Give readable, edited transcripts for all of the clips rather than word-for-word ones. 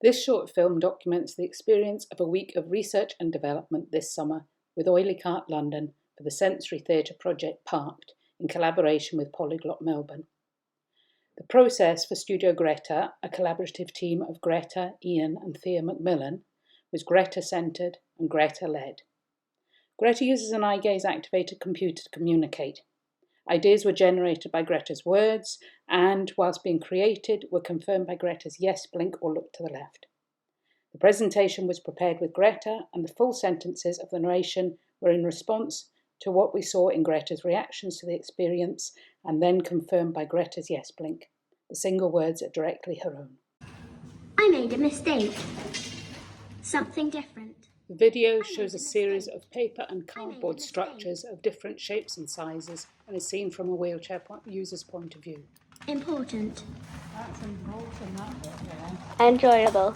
This short film documents the experience of a week of research and development this summer with Oilycart London for the Sensory Theatre project Parked in collaboration with Polyglot Melbourne. The process for Studio Greta, a collaborative team of Greta, Ian and Thea Macmillan, was Greta-centred and Greta-led. Greta uses an eye gaze activated computer to communicate. Ideas were generated by Greta's words and, whilst being created, were confirmed by Greta's yes blink or look to the left. The presentation was prepared with Greta, and the full sentences of the narration were in response to what we saw in Greta's reactions to the experience and then confirmed by Greta's yes blink. The single words are directly her own. I made a mistake. Something different. The video shows a series of paper and cardboard structures of different shapes and sizes and is seen from a wheelchair user's point of view. Important. That's important, that bit, yeah. Enjoyable.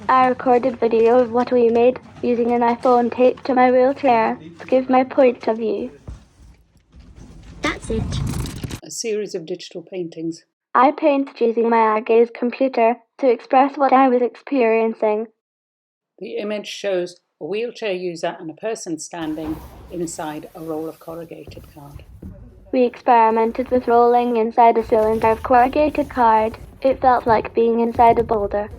I recorded video of what we made using an iPhone taped to my wheelchair to give my point of view. That's it. A series of digital paintings. I painted using my eye gaze computer to express what I was experiencing. The image shows a wheelchair user and a person standing inside a roll of corrugated card. We experimented with rolling inside a cylinder of corrugated card. It felt like being inside a boulder.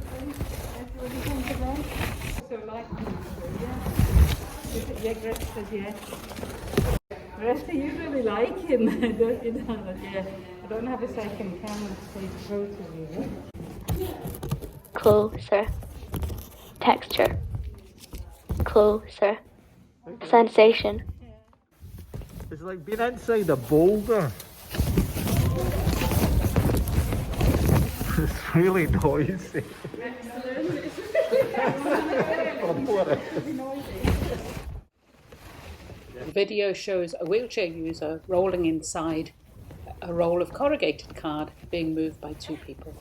Yeah, Greta says yes. Greta, you really like him, don't you, darling? Yeah. I don't have a second camera to take photos of you. Closer. Texture. Closer. Sensation. It's like being inside a boulder. It's really noisy. The video shows a wheelchair user rolling inside a roll of corrugated card being moved by two people.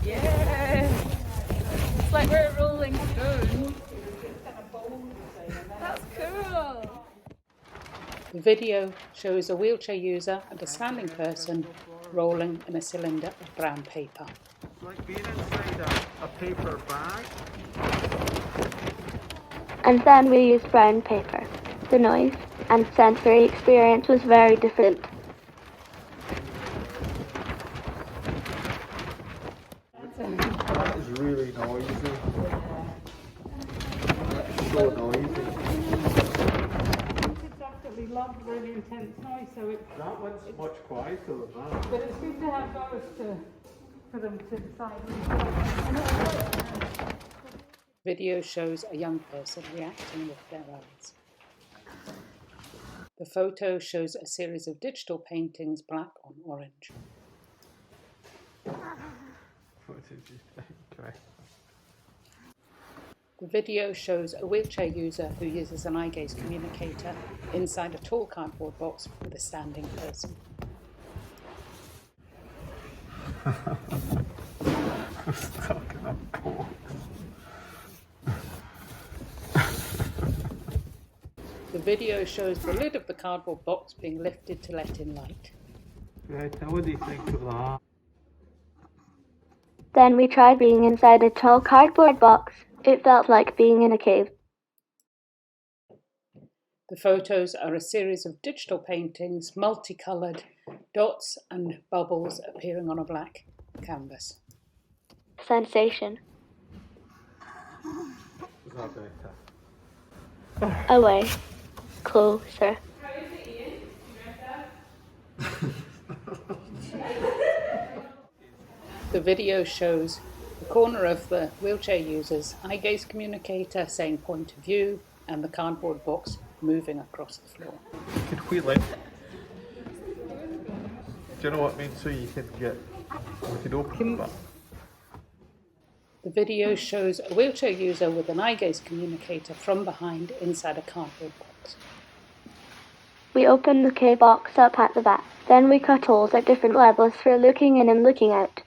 Yeah! It's like we're a rolling stone. That's cool! The video shows a wheelchair user and a standing person rolling in a cylinder of brown paper. It's like being inside a paper bag. And then we used brown paper. The noise and sensory experience was very different. That is really noisy. That's so noisy. We love really intense noise, so That one's much quieter than that. but it's good to have those for them to decide. Video shows a young person reacting with their eyes. The photo shows a series of digital paintings, black on orange. What did you think? Right. The video shows a wheelchair user who uses an eye gaze communicator inside a tall cardboard box with a standing person. Stuck in a box. The video shows the lid of the cardboard box being lifted to let in light. Right, what do you think of that? Then we tried being inside a tall cardboard box. It felt like being in a cave. The photos are a series of digital paintings, multicoloured dots and bubbles appearing on a black canvas. Sensation. Is that better? Away. Closer. The video shows the corner of the wheelchair user's eye gaze communicator saying point of view and the cardboard box moving across the floor. You can wheel it. Do you know what I mean? So you can get, we could open that. The video shows a wheelchair user with an eye gaze communicator from behind inside a cardboard box. We opened the K box up at the back. Then we cut holes at different levels for looking in and looking out.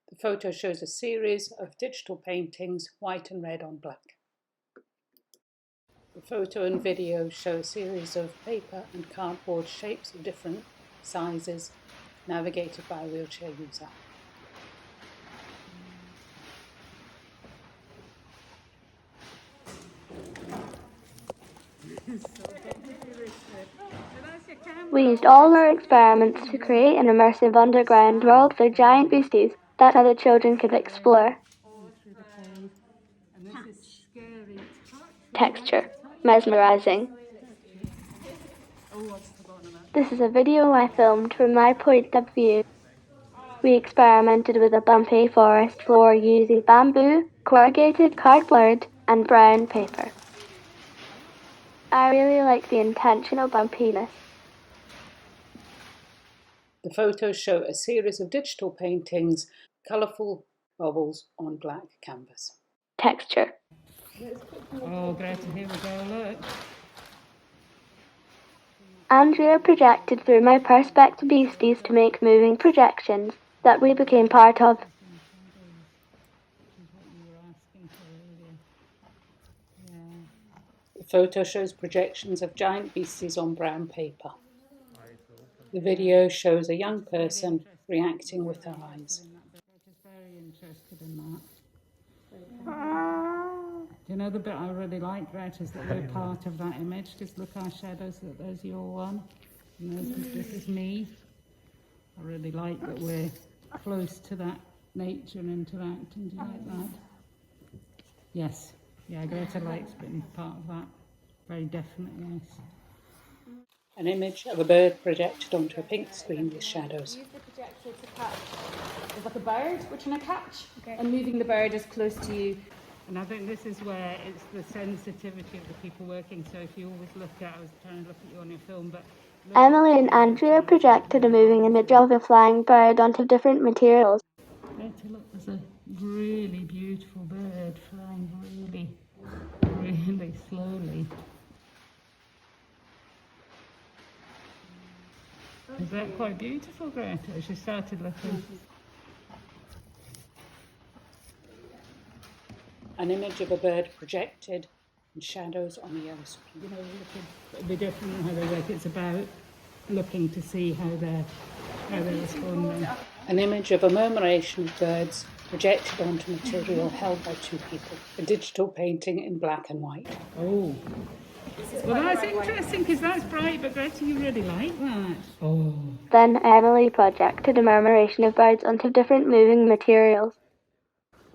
The photo shows a series of digital paintings, white and red on black. The Photo and video show a series of paper and cardboard shapes of different sizes navigated by a wheelchair user. We used all our experiments to create an immersive underground world for giant beasties that other children could explore. Texture. Mesmerizing. This is a video I filmed from my point of view. We experimented with a bumpy forest floor using bamboo, corrugated cardboard, and brown paper. I really like the intentional bumpiness. The photos show a series of digital paintings, colourful bubbles on black canvas. Texture. Oh, Greta, here we go, look. Andrea projected through my Perspex beasties to make moving projections that we became part of. The photo shows projections of giant beasties on brown paper. The video shows a young person reacting with her eyes. Greta's very interested in that. Do you know the bit I really like, Greta, is that we're part of that image? Just look our shadows, that there's your one, and this is me. I really like that we're close to that nature and interacting. Do you like that? Yes. Yeah, Greta likes being part of that. Very definitely, yes. An image of a bird projected onto a pink screen with shadows. Use the projector to catch. It's like a bird we're trying to catch, and moving the bird as close to you. And I think this is where it's the sensitivity of the people working. So if you always look at, I was trying to look at you on your film, but... Emily and Andrea projected a moving image of a flying bird onto different materials. Greta, look, there's a really beautiful bird flying really slowly. Is that quite beautiful, Greta? She started looking. An image of a bird projected in shadows on a yellow screen. You know, it'll be different in how they work. It's about looking to see how they're responding. An image of a murmuration of birds projected onto material held by two people. A digital painting in black and white. Oh. Well, that's interesting because that's bright, but Greta, you really like that. Oh. Then Emily projected a murmuration of birds onto different moving materials.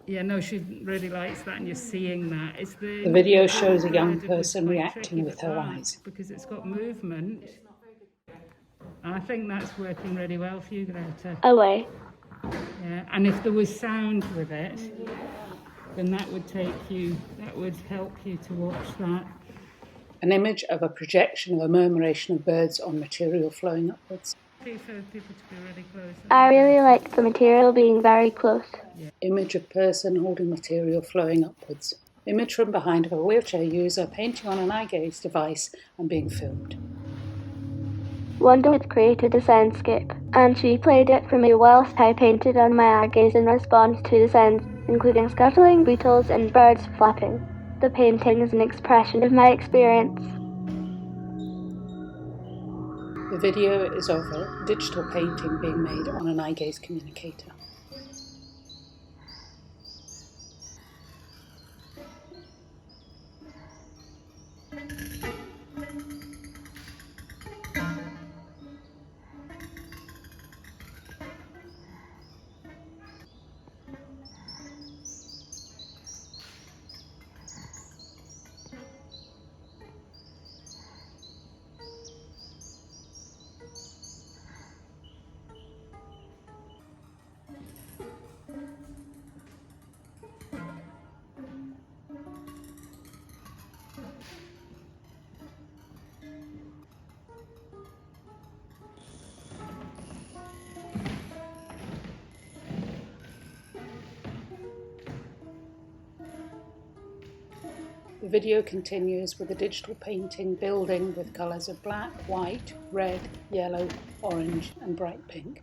Yeah, no, she really likes that, and you're seeing that. It's The video shows a young person reacting with her eyes. Because it's got movement. I think that's working really well for you, Greta. Away. Yeah, and if there was sound with it, then that would help you to watch that. An image of a projection of a murmuration of birds on material flowing upwards. For people to be really close. I really like the material being very close. Yeah. Image of person holding material flowing upwards. Image from behind of a wheelchair user painting on an eye gaze device and being filmed. Wonder had created a soundscape, and she played it for me whilst I painted on my eye gaze in response to the sounds, including scuttling, beetles and birds flapping. The painting is an expression of my experience. The video is of a digital painting being made on an eye gaze communicator. The video continues with a digital painting building with colours of black, white, red, yellow, orange and bright pink.